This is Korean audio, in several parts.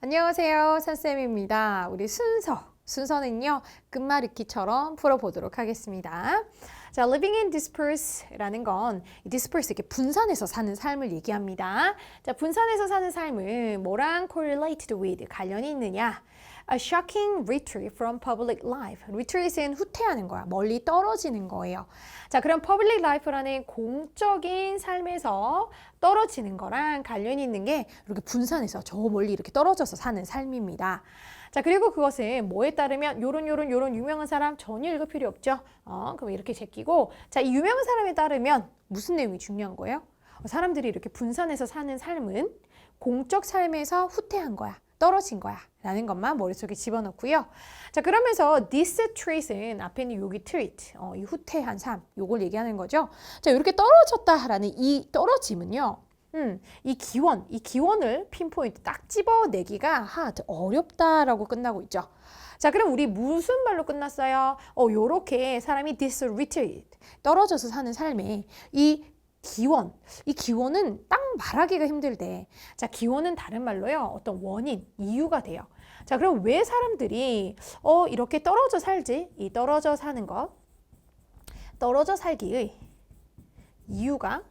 안녕하세요, 산쌤입니다. 우리 순서는요, 끝말잇기처럼 풀어보도록 하겠습니다. 자, living in disperse라는 건 disperse 이렇게 분산해서 사는 삶을 얘기합니다. 자, 분산해서 사는 삶은 뭐랑 correlated with 관련이 있느냐? A shocking retreat from public life. retreat은 후퇴하는 거야. 멀리 떨어지는 거예요. 자, 그럼 public life라는 공적인 삶에서 떨어지는 거랑 관련이 있는 게 이렇게 분산해서 저 멀리 이렇게 떨어져서 사는 삶입니다. 자, 그리고 그것은 뭐에 따르면 요런 유명한 사람 전혀 읽을 필요 없죠. 그럼 이렇게 제끼고 자, 이 유명한 사람에 따르면 무슨 내용이 중요한 거예요? 사람들이 이렇게 분산해서 사는 삶은 공적 삶에서 후퇴한 거야. 떨어진 거야 라는 것만 머릿속에 집어넣고요. 자, 그러면서 this treat은 앞에 있는 여기 treat, 이 후퇴한 삶, 요걸 얘기하는 거죠. 자, 이렇게 떨어졌다라는 이 떨어짐은요. 이 기원을 핀포인트 딱 집어내기가 hard, 어렵다라고 끝나고 있죠. 자, 그럼 우리 무슨 말로 끝났어요? 요렇게 사람이 this retreat, 떨어져서 사는 삶에 이 기원은 딱 말하기가 힘들대. 자, 기원은 다른 말로요. 어떤 원인, 이유가 돼요. 자, 그럼 왜 사람들이 이렇게 떨어져 살지? 이 떨어져 사는 것, 떨어져 살기의 이유가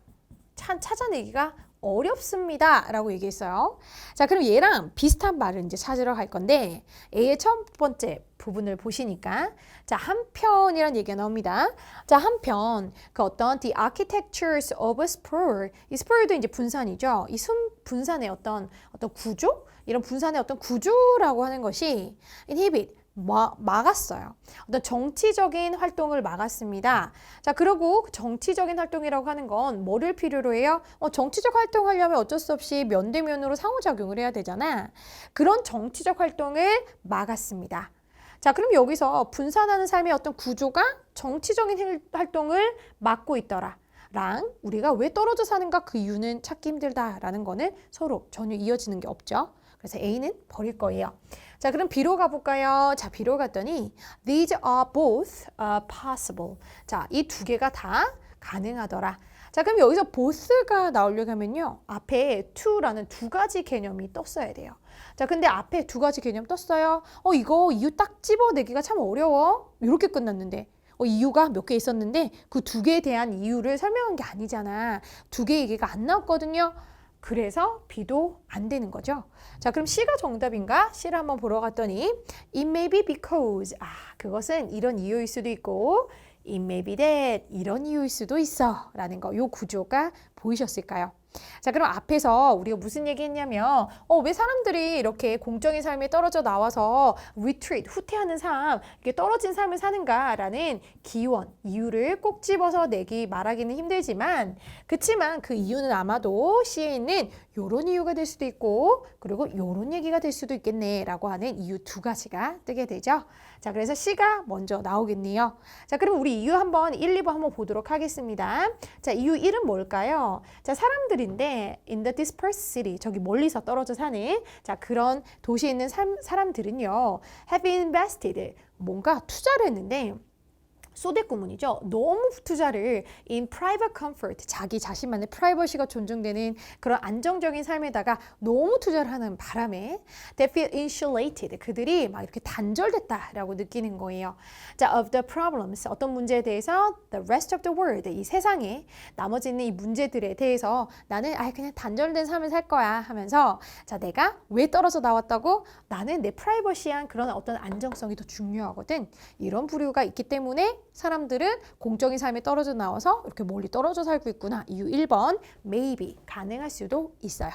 찾아내기가 어렵습니다 라고 얘기했어요. 자, 그럼 얘랑 비슷한 말을 이제 찾으러 갈 건데 A의 첫 번째 부분을 보시니까 자, 한편이라는 얘기가 나옵니다. 자, 한편 그 어떤 the architectures of a spur, 이 spur도 이제 분산이죠. 이 분산의 어떤 구조, 이런 분산의 어떤 구조라고 하는 것이 inhibit 막았어요. 어떤 정치적인 활동을 막았습니다. 자, 그리고 정치적인 활동이라고 하는 건 뭐를 필요로 해요? 정치적 활동하려면 어쩔 수 없이 면대면으로 상호작용을 해야 되잖아. 그런 정치적 활동을 막았습니다. 자, 그럼 여기서 분산하는 삶의 어떤 구조가 정치적인 활동을 막고 있더라. 랑 우리가 왜 떨어져 사는가 그 이유는 찾기 힘들다라는 거는 서로 전혀 이어지는 게 없죠. 그래서 A는 버릴 거예요. 자, 그럼 B로 가볼까요? 자, B로 갔더니 these are both possible. 자, 이 두 개가 다 가능하더라. 자, 그럼 여기서 both가 나오려고 하면요. 앞에 to라는 두 가지 개념이 떴어야 돼요. 자, 근데 앞에 두 가지 개념 떴어요. 이거 이유 딱 집어내기가 참 어려워. 이렇게 끝났는데. 이유가 몇 개 있었는데 그 두 개에 대한 이유를 설명한 게 아니잖아. 두 개 얘기가 안 나왔거든요. 그래서 B도 안 되는 거죠. 자, 그럼 C가 정답인가? C를 한번 보러 갔더니 It may be because 그것은 이런 이유일 수도 있고 It may be that 이런 이유일 수도 있어 라는 거, 요 구조가 보이셨을까요? 자, 그럼 앞에서 우리가 무슨 얘기 했냐면 왜 사람들이 이렇게 공적인 삶에 떨어져 나와서 retreat, 후퇴하는 삶, 이렇게 떨어진 삶을 사는가라는 기원, 이유를 꼭 집어서 말하기는 힘들지만 그치만 그 이유는 아마도 C에 있는 요런 이유가 될 수도 있고 그리고 요런 얘기가 될 수도 있겠네 라고 하는 이유 두 가지가 뜨게 되죠. 자, 그래서 C가 먼저 나오겠네요. 자, 그럼 우리 이유 한번 1, 2번 한번 보도록 하겠습니다. 자, 이유 1은 뭘까요? 자, 사람들인데 in the dispersed city, 저기 멀리서 떨어져 사는 자, 그런 도시에 있는 사람들은요 have invested, 뭔가 투자를 했는데 소대꾸문이죠. 너무 투자를 in private comfort, 자기 자신만의 프라이버시가 존중되는 그런 안정적인 삶에다가 너무 투자를 하는 바람에 they feel insulated, 그들이 막 이렇게 단절됐다라고 느끼는 거예요. 자, of the problems, 어떤 문제에 대해서 the rest of the world, 이 세상에 나머지 있는 이 문제들에 대해서 나는 그냥 단절된 삶을 살 거야 하면서 자, 내가 왜 떨어져 나왔다고? 나는 내 프라이버시한 그런 어떤 안정성이 더 중요하거든. 이런 부류가 있기 때문에 사람들은 공적인 삶에 떨어져 나와서 이렇게 멀리 떨어져 살고 있구나. 이유 1번 maybe, 가능할 수도 있어요.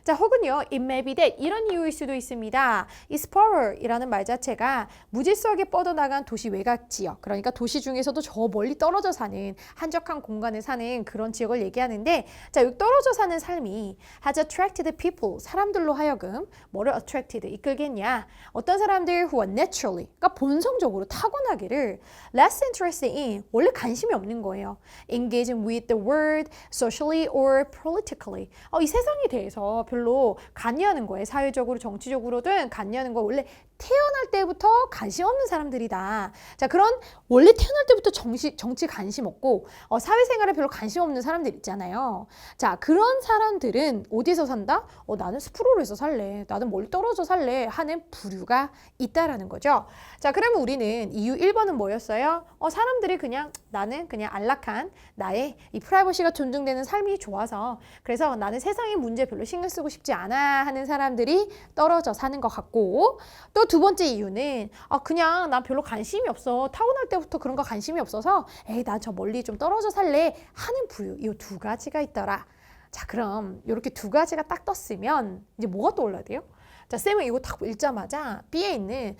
자, 혹은요, it may be that 이런 이유일 수도 있습니다. 이 spur이라는 말 자체가 무질서하게 뻗어나간 도시 외곽 지역, 그러니까 도시 중에서도 저 멀리 떨어져 사는 한적한 공간에 사는 그런 지역을 얘기하는데 자, 여기 떨어져 사는 삶이 has attracted people, 사람들로 하여금 뭐를 attracted, 이끌겠냐? 어떤 사람들 who are naturally, 그러니까 본성적으로 타고나기를 less interested in, 원래 관심이 없는 거예요. engaging with the world socially or politically, 이 세상에 대해서 별로 별로 관여하는 거예요. 사회적으로, 정치적으로든 관여하는 거 원래 태어날 때부터 관심 없는 사람들이다. 자, 그런 원래 태어날 때부터 정치 관심 없고 사회생활에 별로 관심 없는 사람들 있잖아요. 자, 그런 사람들은 어디서 산다? 나는 스프로에서 살래. 나는 멀리 떨어져 살래. 하는 부류가 있다라는 거죠. 자, 그러면 우리는 이유 1번은 뭐였어요? 사람들이 그냥 나는 그냥 안락한 나의 이 프라이버시가 존중되는 삶이 좋아서 그래서 나는 세상의 문제 별로 신경 쓰고 싶지 않아 하는 사람들이 떨어져 사는 것 같고 또 두 번째 이유는 그냥 난 별로 관심이 없어. 타고날 때부터 그런 거 관심이 없어서 에이 나 저 멀리 좀 떨어져 살래 하는 부류 이 두 가지가 있더라. 자, 그럼 이렇게 두 가지가 딱 떴으면 이제 뭐가 떠올라야 돼요? 자, 쌤은 이거 딱 읽자마자 B에 있는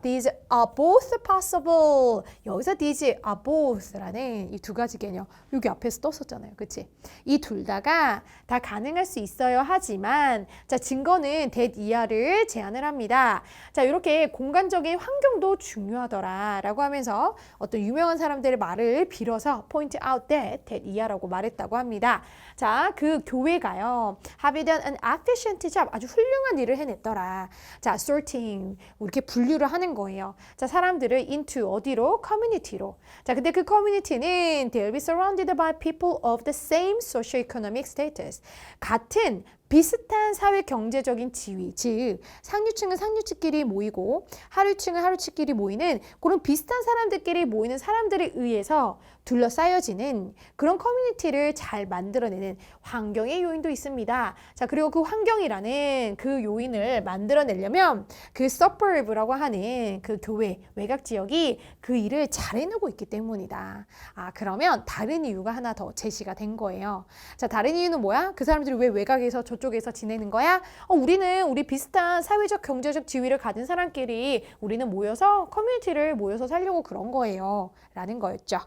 these are both possible. 여기서 these are both라는 이 두 가지 개념 여기 앞에서 떴었잖아요. 그치? 이 둘 다가 다 가능할 수 있어요. 하지만 자, 증거는 that 이하를 제안을 합니다. 자, 이렇게 공간적인 환경도 중요하더라 라고 하면서 어떤 유명한 사람들의 말을 빌어서 point out that 이하라고 말했다고 합니다. 자, 그 교회가요. have done an efficient job. 아주 훌륭한 일을 해냈더라. 자, sorting. 이렇게 분류를 하는 거예요. 자, 사람들을 into 어디로? community로. 자, 근데 그 community는 they'll be surrounded by people of the same socio-economic status. 같은 비슷한 사회 경제적인 지위, 즉 상류층은 상류층끼리 모이고 하류층은 하류층끼리 모이는 그런 비슷한 사람들끼리 모이는 사람들에 의해서 둘러싸여지는 그런 커뮤니티를 잘 만들어내는 환경의 요인도 있습니다. 자, 그리고 그 환경이라는 그 요인을 만들어내려면 그 suburb라고 하는 그 교회, 외곽 지역이 그 일을 잘 해내고 있기 때문이다. 그러면 다른 이유가 하나 더 제시가 된 거예요. 자, 다른 이유는 뭐야? 그 사람들이 왜 외곽에서 저쪽에서 지내는 거야? 우리는 우리 비슷한 사회적 경제적 지위를 가진 사람끼리 우리는 모여서 커뮤니티를 모여서 살려고 그런 거예요. 라는 거였죠.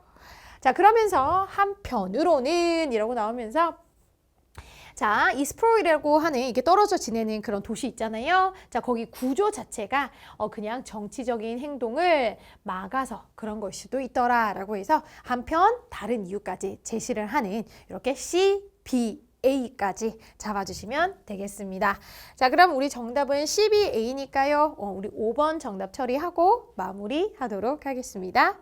자, 그러면서 한편으로는 이라고 나오면서 자, 이 스프로이라고 하는 이게 떨어져 지내는 그런 도시 있잖아요. 자, 거기 구조 자체가 그냥 정치적인 행동을 막아서 그런 걸 수도 있더라라고 해서 한편 다른 이유까지 제시를 하는 이렇게 C, B, A까지 잡아주시면 되겠습니다. 자, 그럼 우리 정답은 CBA니까요. 우리 5번 정답 처리하고 마무리하도록 하겠습니다.